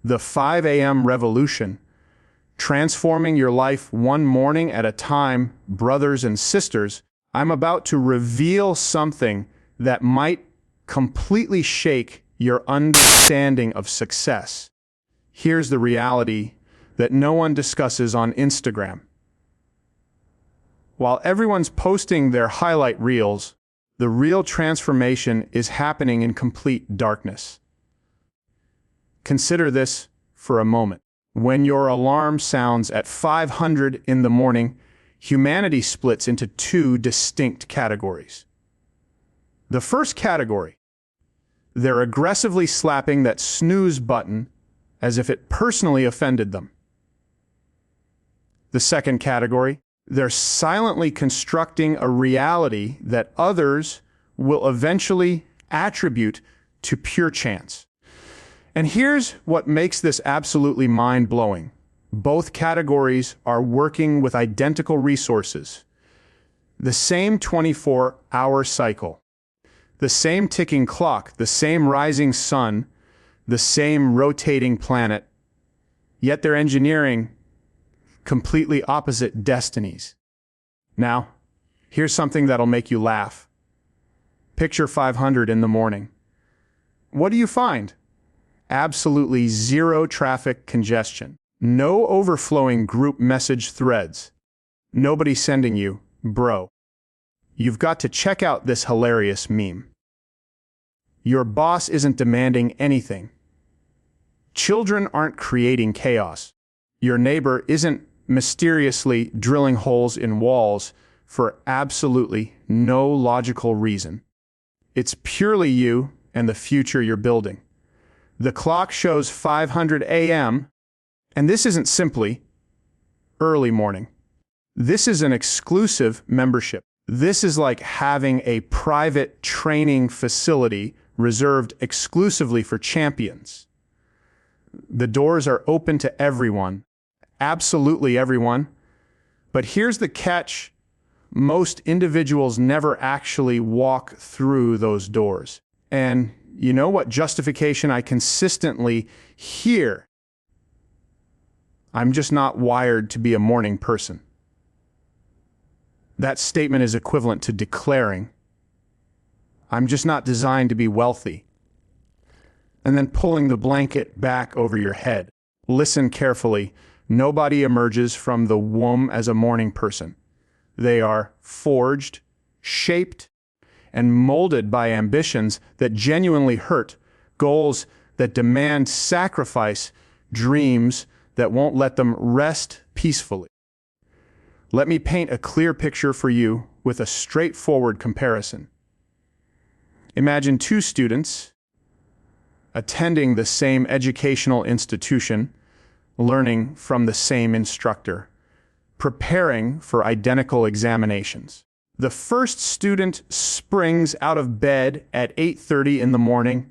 the 5 a.m. revolution, transforming your life one morning at a time, brothers and sisters. I'm about to reveal something that might completely shake your understanding of success. Here's the reality that no one discusses on Instagram. While everyone's posting their highlight reels, the real transformation is happening in complete darkness. Consider this for a moment. When your alarm sounds at 500 in the morning, humanity splits into two distinct categories. The first category, they're aggressively slapping that snooze button as if it personally offended them. The second category, they're silently constructing a reality that others will eventually attribute to pure chance. And here's what makes this absolutely mind-blowing. Both categories are working with identical resources. The same 24-hour cycle, the same ticking clock, the same rising sun, the same rotating planet, yet they're engineering completely opposite destinies. Now, here's something that'll make you laugh. Picture 500 in the morning. What do you find? Absolutely zero traffic congestion. No overflowing group message threads. Nobody sending you, bro, you've got to check out this hilarious meme. Your boss isn't demanding anything. Children aren't creating chaos. Your neighbor isn't mysteriously drilling holes in walls for absolutely no logical reason. It's purely you and the future you're building. The clock shows 500 a.m., and this isn't simply early morning. This is an exclusive membership. This is like having a private training facility reserved exclusively for champions. The doors are open to everyone, absolutely everyone. But here's the catch. Most individuals never actually walk through those doors. And you know what justification I consistently hear? I'm just not wired to be a morning person. That statement is equivalent to declaring, I'm just not designed to be wealthy. And then pulling the blanket back over your head. Listen carefully. Nobody emerges from the womb as a morning person. They are forged, shaped, and molded by ambitions that genuinely hurt, goals that demand sacrifice, dreams that won't let them rest peacefully. Let me paint a clear picture for you with a straightforward comparison. Imagine two students attending the same educational institution, learning from the same instructor, preparing for identical examinations. The first student springs out of bed at 8:30 in the morning,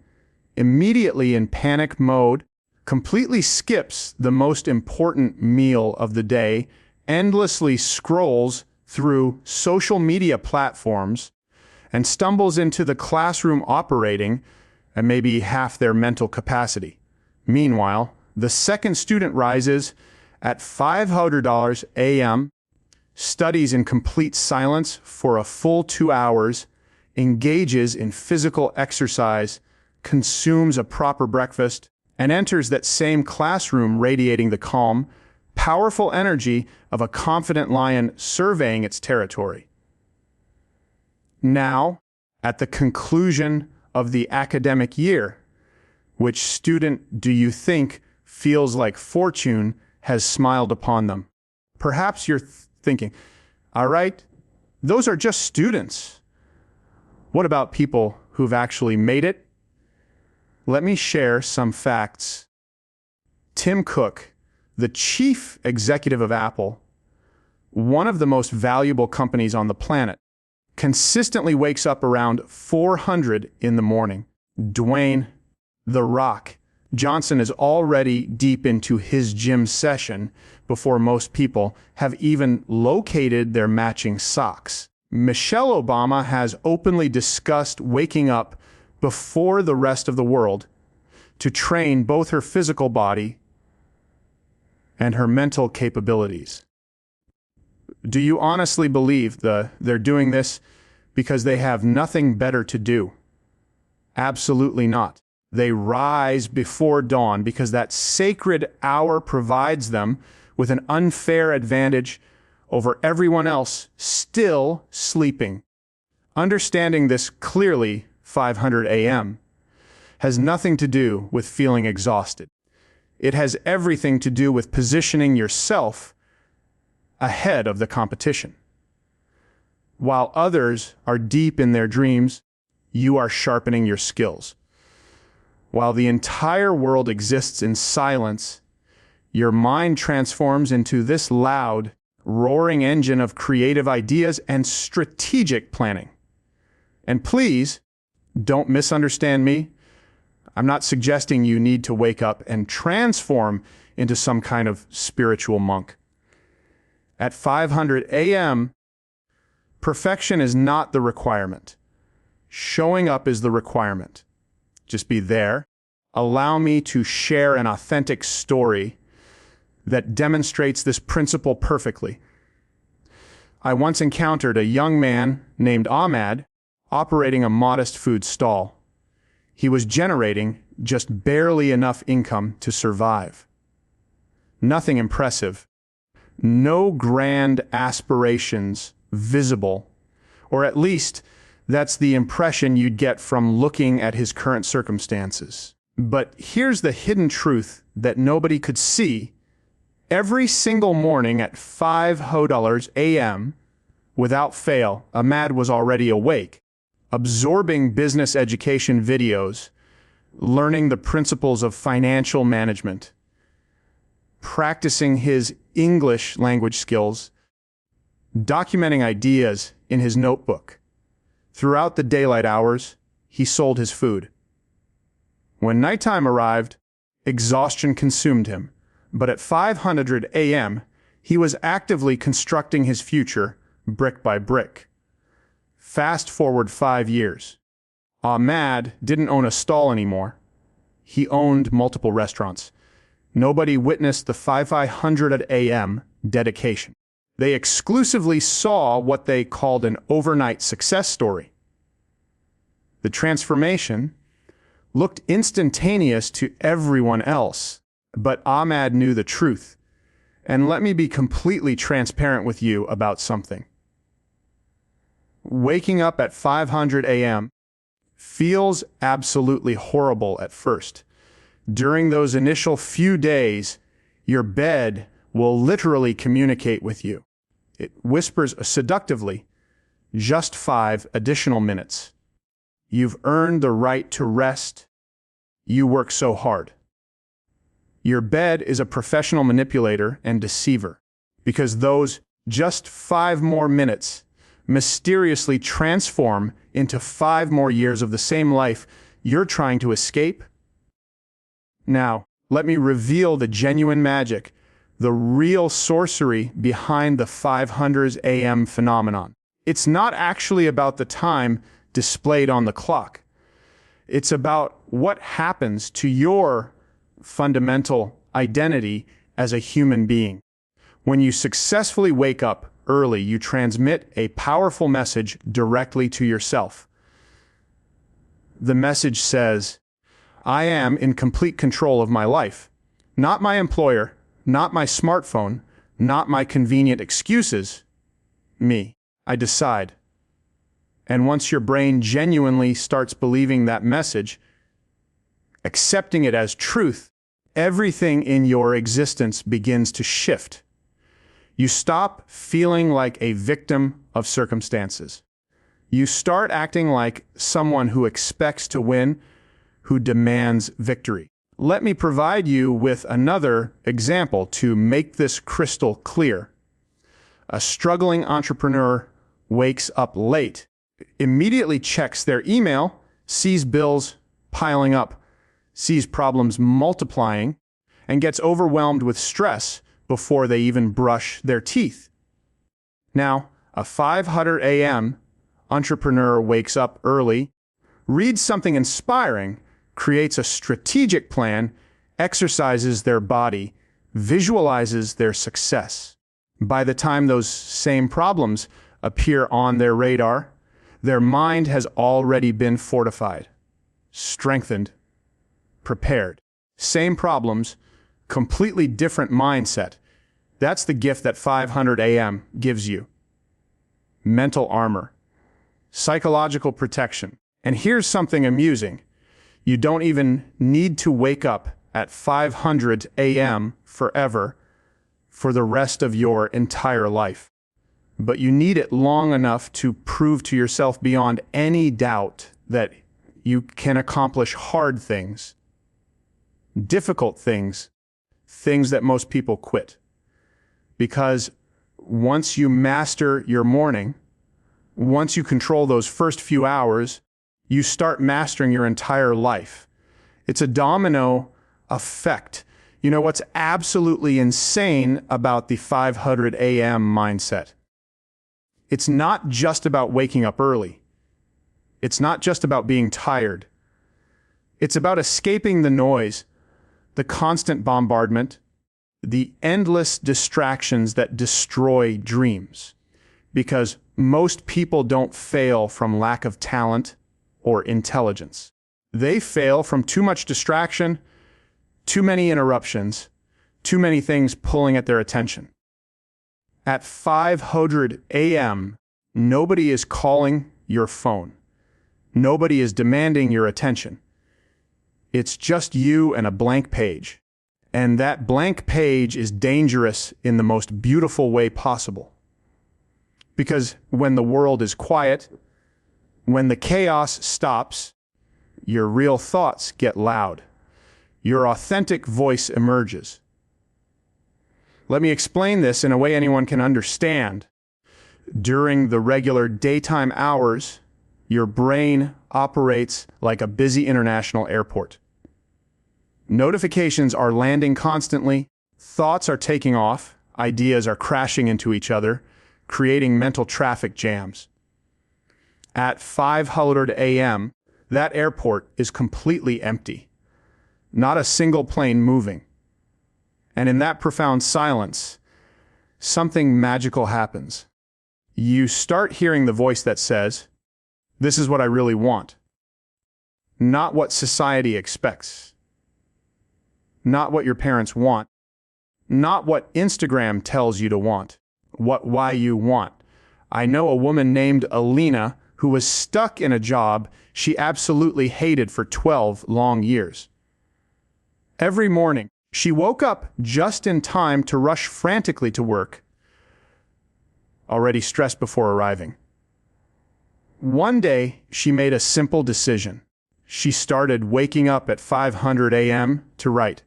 immediately in panic mode, completely skips the most important meal of the day, endlessly scrolls through social media platforms, and stumbles into the classroom operating at maybe half their mental capacity. Meanwhile, the second student rises at $500 a.m., studies in complete silence for a full 2 hours, engages in physical exercise, consumes a proper breakfast, and enters that same classroom radiating the calm, powerful energy of a confident lion surveying its territory. Now, at the conclusion of the academic year, which student do you think feels like fortune has smiled upon them? Perhaps you're thinking, all right, those are just students. What about people who've actually made it? Let me share some facts. Tim Cook, the chief executive of Apple, one of the most valuable companies on the planet, consistently wakes up around 400 in the morning. Dwayne "The Rock" Johnson is already deep into his gym session before most people have even located their matching socks. Michelle Obama has openly discussed waking up before the rest of the world, to train both her physical body and her mental capabilities. Do you honestly believe they're doing this because they have nothing better to do? Absolutely not. They rise before dawn because that sacred hour provides them with an unfair advantage over everyone else still sleeping. Understanding this clearly, 500 a.m., has nothing to do with feeling exhausted. It has everything to do with positioning yourself ahead of the competition. While others are deep in their dreams, you are sharpening your skills. While the entire world exists in silence, your mind transforms into this loud, roaring engine of creative ideas and strategic planning. And please, don't misunderstand me. I'm not suggesting you need to wake up and transform into some kind of spiritual monk. At 500 a.m., perfection is not the requirement. Showing up is the requirement. Just be there. Allow me to share an authentic story that demonstrates this principle perfectly. I once encountered a young man named Ahmad operating a modest food stall. He was generating just barely enough income to survive. Nothing impressive. No grand aspirations visible, or at least that's the impression you'd get from looking at his current circumstances. But here's the hidden truth that nobody could see. Every single morning at 5:00 a.m., without fail, Ahmad was already awake, absorbing business education videos, learning the principles of financial management, practicing his English language skills, documenting ideas in his notebook. Throughout the daylight hours, he sold his food. When nighttime arrived, exhaustion consumed him, but at 500 a.m., he was actively constructing his future brick by brick. Fast forward 5 years. Ahmad didn't own a stall anymore. He owned multiple restaurants. Nobody witnessed the 500 a.m. dedication. They exclusively saw what they called an overnight success story. The transformation looked instantaneous to everyone else, but Ahmad knew the truth. And let me be completely transparent with you about something. Waking up at 500 a.m. feels absolutely horrible at first. During those initial few days, your bed will literally communicate with you. It whispers seductively, just 5 additional minutes. You've earned the right to rest. You work so hard. Your bed is a professional manipulator and deceiver because those just 5 more minutes mysteriously transform into 5 more years of the same life you're trying to escape. Now, let me reveal the genuine magic, the real sorcery behind the 500 a.m. phenomenon. It's not actually about the time displayed on the clock. It's about what happens to your fundamental identity as a human being. When you successfully wake up early, you transmit a powerful message directly to yourself. The message says, I am in complete control of my life. Not my employer, not my smartphone, not my convenient excuses. Me. I decide. And once your brain genuinely starts believing that message, accepting it as truth, everything in your existence begins to shift. You stop feeling like a victim of circumstances. You start acting like someone who expects to win, who demands victory. Let me provide you with another example to make this crystal clear. A struggling entrepreneur wakes up late, immediately checks their email, sees bills piling up, sees problems multiplying, and gets overwhelmed with stress before they even brush their teeth. Now, a 500 a.m. entrepreneur wakes up early, reads something inspiring, creates a strategic plan, exercises their body, visualizes their success. By the time those same problems appear on their radar, their mind has already been fortified, strengthened, prepared. Same problems, completely different mindset. That's the gift that 500 a.m. gives you. Mental armor, psychological protection. And here's something amusing. You don't even need to wake up at 500 a.m. forever for the rest of your entire life. But you need it long enough to prove to yourself beyond any doubt that you can accomplish hard things, difficult things, things that most people quit. Because once you master your morning, once you control those first few hours, you start mastering your entire life. It's a domino effect. You know what's absolutely insane about the 500 a.m. mindset? It's not just about waking up early. It's not just about being tired. It's about escaping the noise, the constant bombardment, the endless distractions that destroy dreams. Because most people don't fail from lack of talent or intelligence. They fail from too much distraction, too many interruptions, too many things pulling at their attention. At 500 a.m., nobody is calling your phone. Nobody is demanding your attention. It's just you and a blank page. And that blank page is dangerous in the most beautiful way possible. Because when the world is quiet, when the chaos stops, your real thoughts get loud. Your authentic voice emerges. Let me explain this in a way anyone can understand. During the regular daytime hours, your brain operates like a busy international airport. Notifications are landing constantly, thoughts are taking off, ideas are crashing into each other, creating mental traffic jams. At 500 a.m., that airport is completely empty. Not a single plane moving. And in that profound silence, something magical happens. You start hearing the voice that says, "This is what I really want." Not what society expects. Not what your parents want. Not what Instagram tells you to want. Why you want. I know a woman named Alina who was stuck in a job she absolutely hated for 12 long years. Every morning, she woke up just in time to rush frantically to work, already stressed before arriving. One day, she made a simple decision. She started waking up at 500 a.m. to write.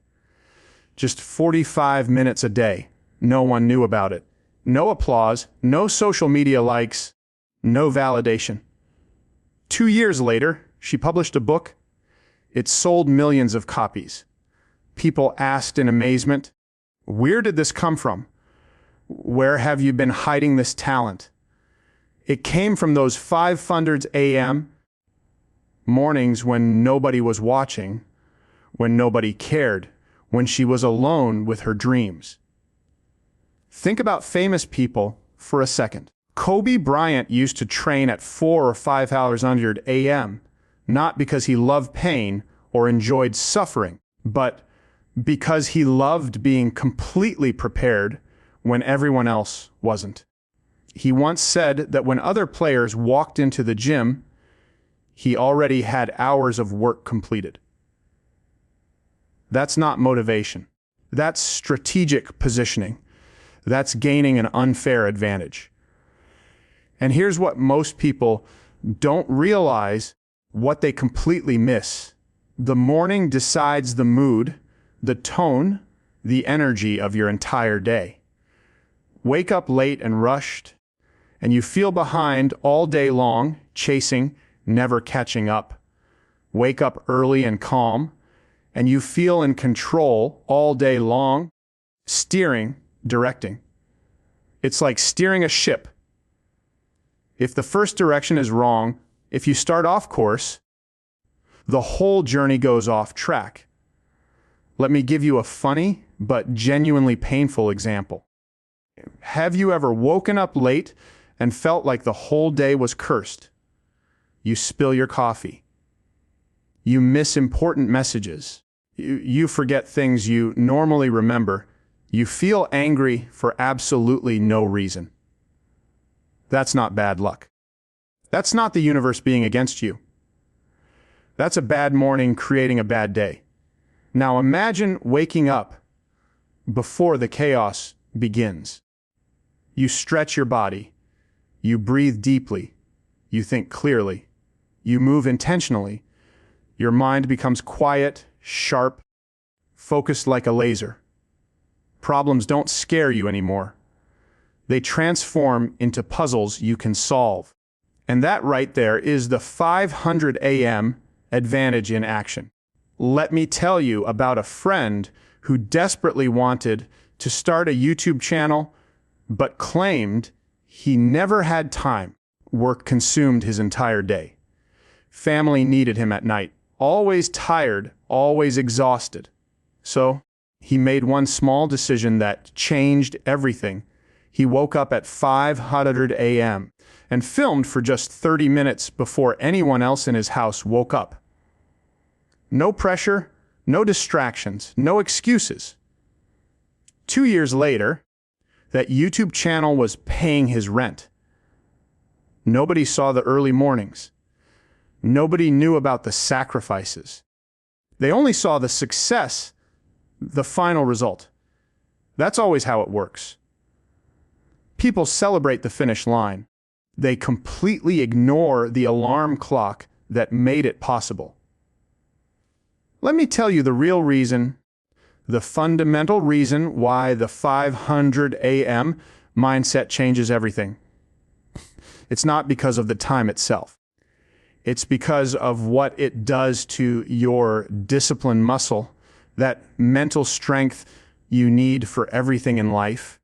Just 45 minutes a day. No one knew about it. No applause, no social media likes, no validation. 2 years later, she published a book. It sold millions of copies. People asked in amazement, "Where did this come from? Where have you been hiding this talent?" It came from those 500 a.m. mornings when nobody was watching, when nobody cared, when she was alone with her dreams. Think about famous people for a second. Kobe Bryant used to train at 4 or 500 a.m., not because he loved pain or enjoyed suffering, but because he loved being completely prepared when everyone else wasn't. He once said that when other players walked into the gym, he already had hours of work completed. That's not motivation. That's strategic positioning. That's gaining an unfair advantage. And here's what most people don't realize, what they completely miss. The morning decides the mood, the tone, the energy of your entire day. Wake up late and rushed, and you feel behind all day long, chasing, never catching up. Wake up early and calm, and you feel in control all day long, steering, directing. It's like steering a ship. If the first direction is wrong, if you start off course, the whole journey goes off track. Let me give you a funny but genuinely painful example. Have you ever woken up late and felt like the whole day was cursed? You spill your coffee. You miss important messages. You forget things you normally remember. You feel angry for absolutely no reason. That's not bad luck. That's not the universe being against you. That's a bad morning creating a bad day. Now imagine waking up before the chaos begins. You stretch your body. You breathe deeply. You think clearly. You move intentionally. Your mind becomes quiet, sharp, focused like a laser. Problems don't scare you anymore. They transform into puzzles you can solve. And that right there is the 500 a.m. advantage in action. Let me tell you about a friend who desperately wanted to start a YouTube channel, but claimed he never had time. Work consumed his entire day. Family needed him at night. Always tired, always exhausted. So he made one small decision that changed everything. He woke up at 500 a.m. and filmed for just 30 minutes before anyone else in his house woke up. No pressure, no distractions, no excuses. 2 years later, that YouTube channel was paying his rent. Nobody saw the early mornings. Nobody knew about the sacrifices. They only saw the success, the final result. That's always how it works. People celebrate the finish line. They completely ignore the alarm clock that made it possible. Let me tell you the real reason, the fundamental reason why the 500 a.m. mindset changes everything. It's not because of the time itself. It's because of what it does to your discipline muscle, that mental strength you need for everything in life.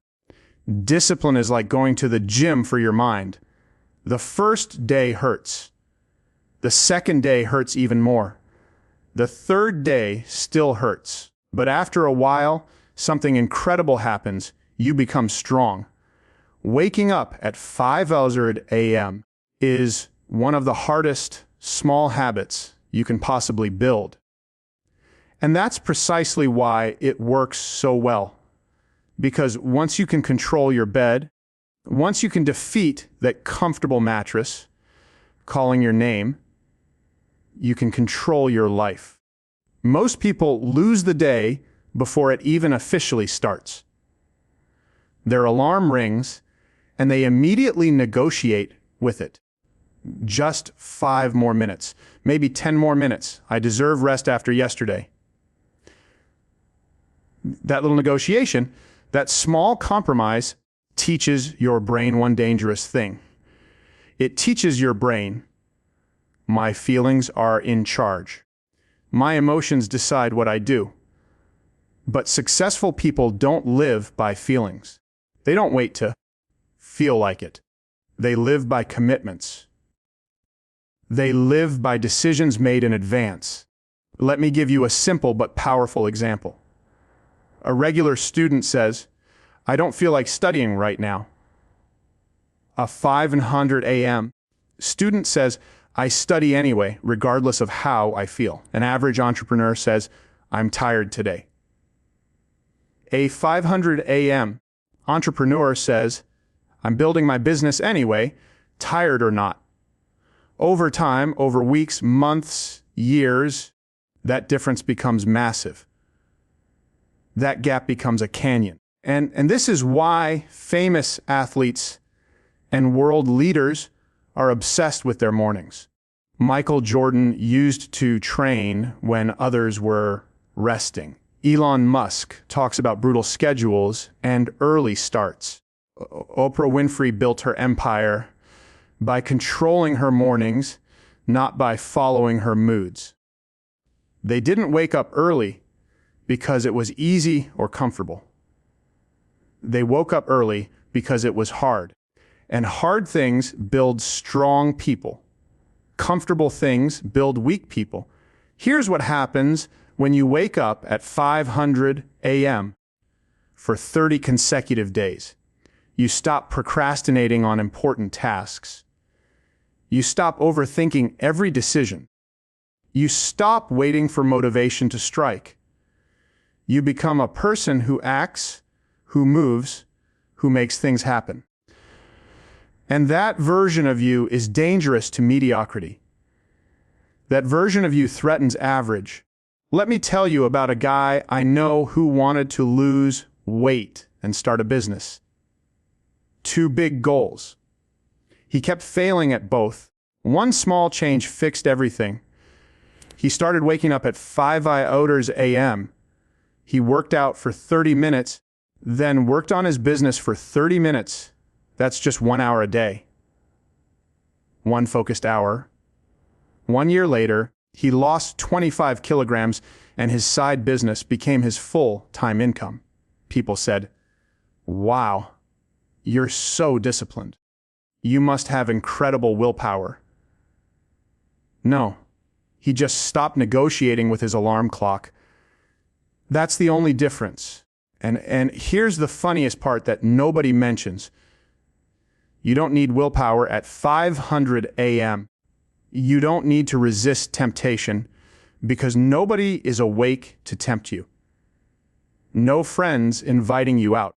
Discipline is like going to the gym for your mind. The first day hurts. The second day hurts even more. The third day still hurts. But after a while, something incredible happens. You become strong. Waking up at 500 a.m. is one of the hardest small habits you can possibly build. And that's precisely why it works so well. Because once you can control your bed, once you can defeat that comfortable mattress, calling your name, you can control your life. Most people lose the day before it even officially starts. Their alarm rings, and they immediately negotiate with it. Just 5 more minutes, maybe 10 more minutes. I deserve rest after yesterday. That little negotiation, that small compromise teaches your brain one dangerous thing. It teaches your brain, my feelings are in charge. My emotions decide what I do. But successful people don't live by feelings. They don't wait to feel like it. They live by commitments. They live by decisions made in advance. Let me give you a simple but powerful example. A regular student says, I don't feel like studying right now. A 500 a.m. student says, I study anyway, regardless of how I feel. An average entrepreneur says, I'm tired today. A 500 a.m. entrepreneur says, I'm building my business anyway, tired or not. Over time, over weeks, months, years, that difference becomes massive. That gap becomes a canyon. And this is why famous athletes and world leaders are obsessed with their mornings. Michael Jordan used to train when others were resting. Elon Musk talks about brutal schedules and early starts. Oprah Winfrey built her empire by controlling her mornings, not by following her moods. They didn't wake up early because it was easy or comfortable. They woke up early because it was hard. And hard things build strong people. Comfortable things build weak people. Here's what happens when you wake up at 500 a.m. for 30 consecutive days. You stop procrastinating on important tasks. You stop overthinking every decision. You stop waiting for motivation to strike. You become a person who acts, who moves, who makes things happen. And that version of you is dangerous to mediocrity. That version of you threatens average. Let me tell you about a guy I know who wanted to lose weight and start a business. 2 big goals. He kept failing at both. One small change fixed everything. He started waking up at 5 a.m. He worked out for 30 minutes, then worked on his business for 30 minutes. That's just 1 hour a day. 1 focused hour. 1 year later, he lost 25 kilograms and his side business became his full-time income. People said, "Wow, you're so disciplined. You must have incredible willpower." No, he just stopped negotiating with his alarm clock. That's the only difference. And here's the funniest part that nobody mentions. You don't need willpower at 500 a.m. You don't need to resist temptation because nobody is awake to tempt you. No friends inviting you out.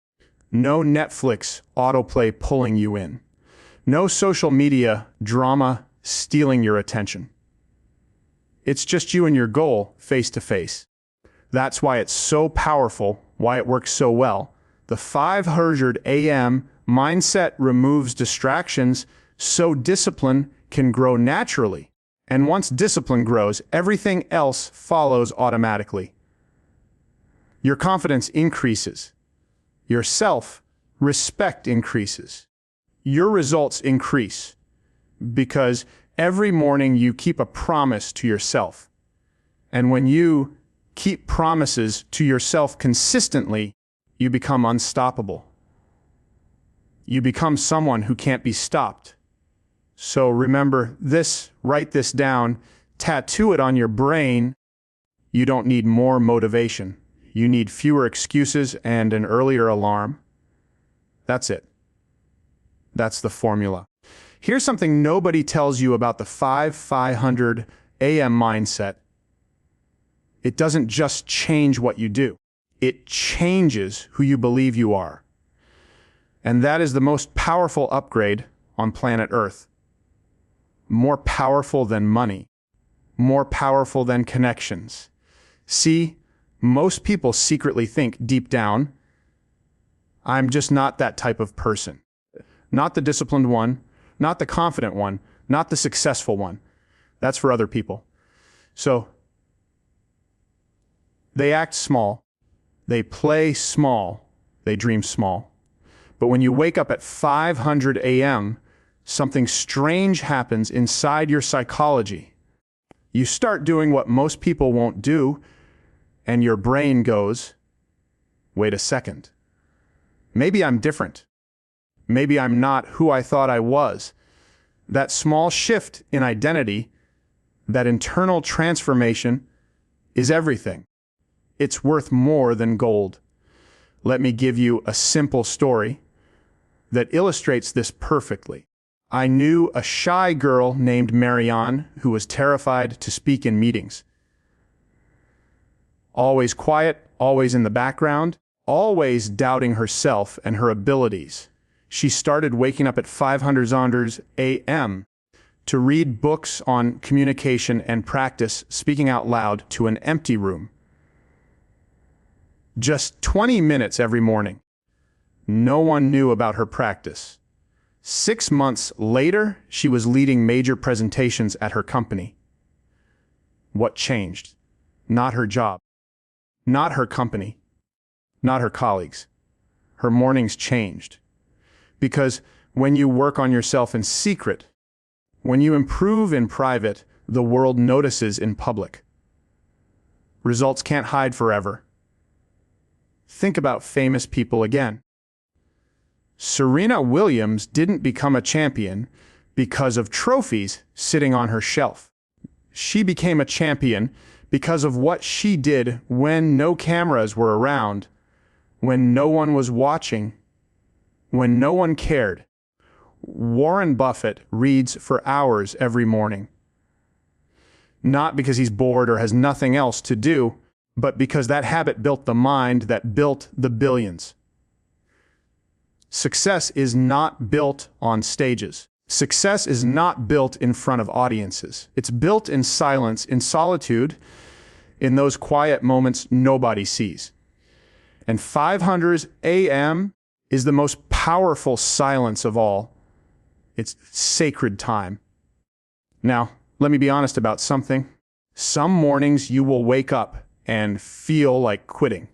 No Netflix autoplay pulling you in. No social media drama stealing your attention. It's just you and your goal face to face. That's why it's so powerful, why it works so well. The 500 a.m. mindset removes distractions so discipline can grow naturally. And once discipline grows, everything else follows automatically. Your confidence increases. Your self-respect increases. Your results increase because every morning you keep a promise to yourself. And when you keep promises to yourself consistently, you become unstoppable. You become someone who can't be stopped. So remember this, write this down, tattoo it on your brain. You don't need more motivation. You need fewer excuses and an earlier alarm. That's it. That's the formula. Here's something nobody tells you about the 500 a.m. mindset. It doesn't just change what you do. It changes who you believe you are. And that is the most powerful upgrade on planet Earth. More powerful than money. More powerful than connections. See, most people secretly think deep down, I'm just not that type of person. Not the disciplined one, not the confident one, not the successful one. That's for other people. So, they act small, they play small, they dream small. But when you wake up at 500 a.m., something strange happens inside your psychology. You start doing what most people won't do, and your brain goes, wait a second. Maybe I'm different. Maybe I'm not who I thought I was. That small shift in identity, that internal transformation, is everything. It's worth more than gold. Let me give you a simple story that illustrates this perfectly. I knew a shy girl named Marianne who was terrified to speak in meetings. Always quiet, always in the background, always doubting herself and her abilities. She started waking up at 500 a.m. to read books on communication and practice speaking out loud to an empty room. Just 20 minutes every morning. No one knew about her practice. 6 months later, she was leading major presentations at her company. What changed? Not her job. Not her company. Not her colleagues. Her mornings changed. Because when you work on yourself in secret, when you improve in private, the world notices in public. Results can't hide forever. Think about famous people again. Serena Williams didn't become a champion because of trophies sitting on her shelf. She became a champion because of what she did when no cameras were around, when no one was watching, when no one cared. Warren Buffett reads for hours every morning. Not because he's bored or has nothing else to do, but because that habit built the mind that built the billions. Success is not built on stages. Success is not built in front of audiences. It's built in silence, in solitude, in those quiet moments nobody sees. And 500 a.m. is the most powerful silence of all. It's sacred time. Now, let me be honest about something. Some mornings you will wake up and feel like quitting.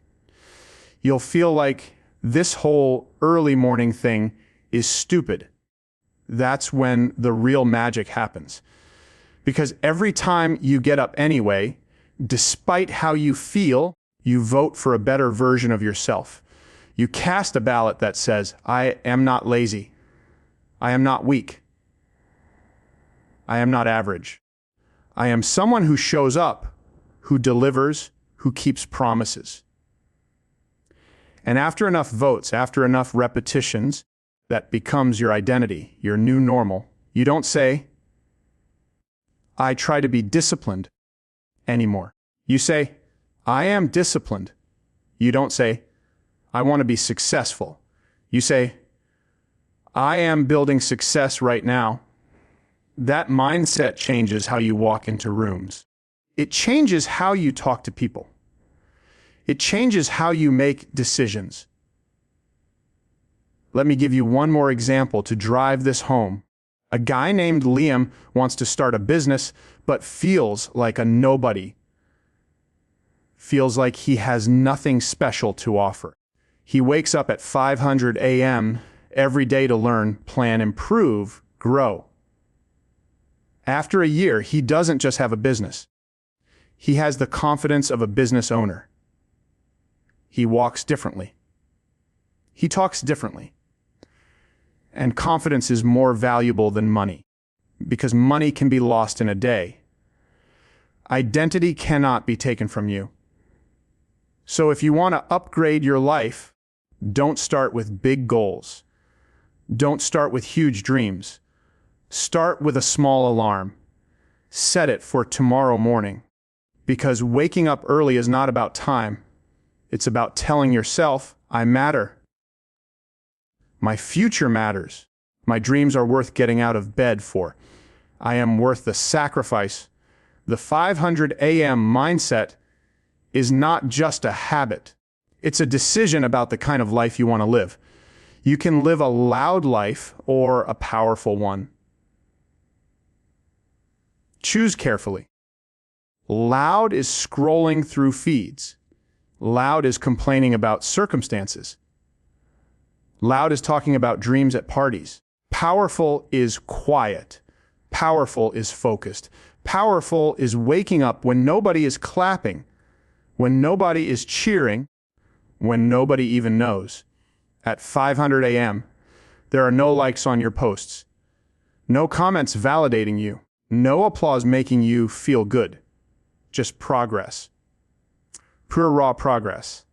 You'll feel like this whole early morning thing is stupid. That's when the real magic happens. Because every time you get up anyway, despite how you feel, you vote for a better version of yourself. You cast a ballot that says, I am not lazy. I am not weak. I am not average. I am someone who shows up, who delivers, who keeps promises. And after enough votes, after enough repetitions, that becomes your identity, your new normal. You don't say, I try to be disciplined anymore. You say, I am disciplined. You don't say, I want to be successful. You say, I am building success right now. That mindset changes how you walk into rooms. It changes how you talk to people. It changes how you make decisions. Let me give you one more example to drive this home. A guy named Liam wants to start a business, but feels like a nobody. Feels like he has nothing special to offer. He wakes up at 500 a.m. every day to learn, plan, improve, grow. After a year, he doesn't just have a business. He has the confidence of a business owner. He walks differently. He talks differently. And confidence is more valuable than money, because money can be lost in a day. Identity cannot be taken from you. So if you want to upgrade your life, don't start with big goals. Don't start with huge dreams. Start with a small alarm. Set it for tomorrow morning. Because waking up early is not about time. It's about telling yourself, I matter. My future matters. My dreams are worth getting out of bed for. I am worth the sacrifice. The 500 a.m. mindset is not just a habit. It's a decision about the kind of life you want to live. You can live a loud life or a powerful one. Choose carefully. Loud is scrolling through feeds. Loud is complaining about circumstances. Loud is talking about dreams at parties. Powerful is quiet. Powerful is focused. Powerful is waking up when nobody is clapping, when nobody is cheering, when nobody even knows. At 500 a.m., there are no likes on your posts, no comments validating you, no applause making you feel good, just progress. Pure raw progress.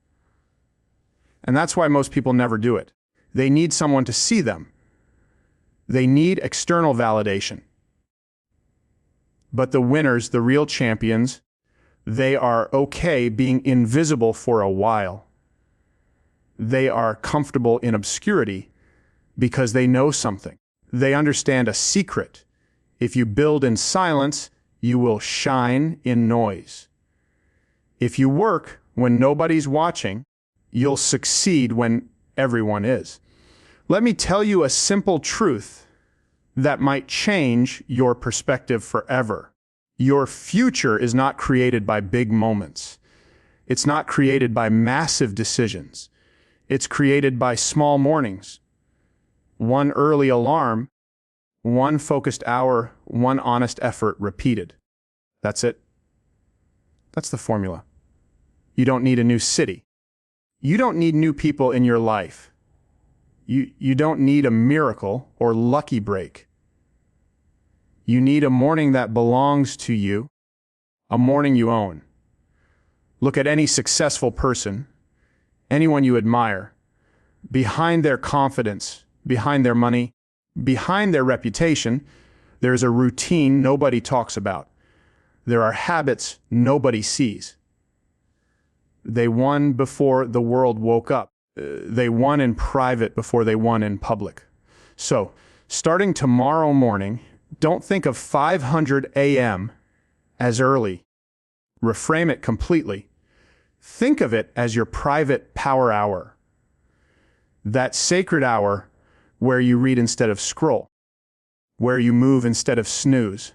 And that's why most people never do it. They need someone to see them. They need external validation. But the winners, the real champions, they are okay being invisible for a while. They are comfortable in obscurity because they know something. They understand a secret. If you build in silence, you will shine in noise. If you work when nobody's watching, you'll succeed when everyone is. Let me tell you a simple truth that might change your perspective forever. Your future is not created by big moments. It's not created by massive decisions. It's created by small mornings. One early alarm, one focused hour, one honest effort repeated. That's it. That's the formula. You don't need a new city. You don't need new people in your life. You don't need a miracle or lucky break. You need a morning that belongs to you, a morning you own. Look at any successful person, anyone you admire. Behind their confidence, behind their money, behind their reputation, there is a routine nobody talks about. There are habits nobody sees. They won before the world woke up. They won in private before they won in public. So, starting tomorrow morning, don't think of 500 a.m. as early. Reframe it completely. Think of it as your private power hour. That sacred hour where you read instead of scroll, where you move instead of snooze,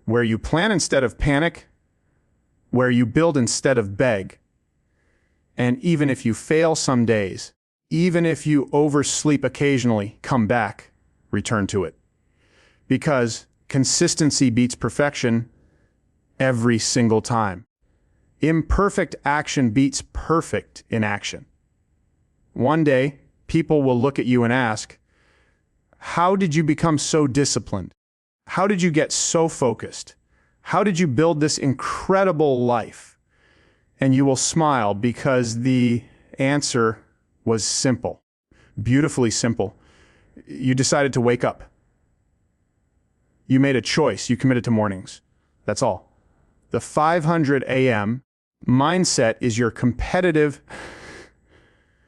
where you plan instead of panic, where you build instead of beg. And even if you fail some days, even if you oversleep occasionally, come back, return to it. Because consistency beats perfection every single time. Imperfect action beats perfect inaction. One day, people will look at you and ask, how did you become so disciplined? How did you get so focused? How did you build this incredible life? And you will smile because the answer was simple, beautifully simple. You decided to wake up. You made a choice. You committed to mornings. That's all. The 500 a.m. mindset is your competitive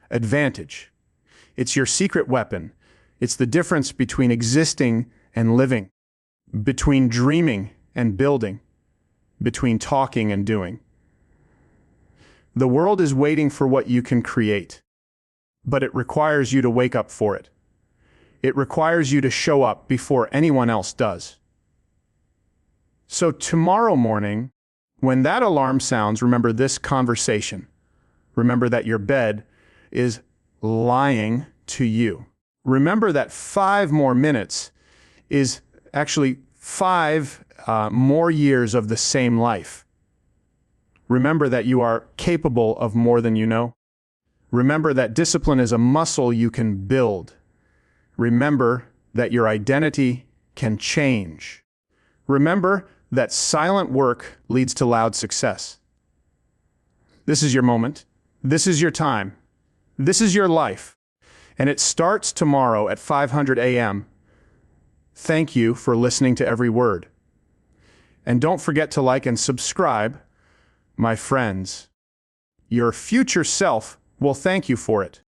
advantage. It's your secret weapon. It's the difference between existing and living, between dreaming and building, between talking and doing. The world is waiting for what you can create, but it requires you to wake up for it. It requires you to show up before anyone else does. So tomorrow morning, when that alarm sounds, remember this conversation. Remember that your bed is lying to you. Remember that 5 more minutes is actually 5 more years of the same life. Remember that you are capable of more than you know. Remember that discipline is a muscle you can build. Remember that your identity can change. Remember that silent work leads to loud success. This is your moment. This is your time. This is your life. And it starts tomorrow at 500 a.m. Thank you for listening to every word. And don't forget to like and subscribe, my friends. Your future self will thank you for it.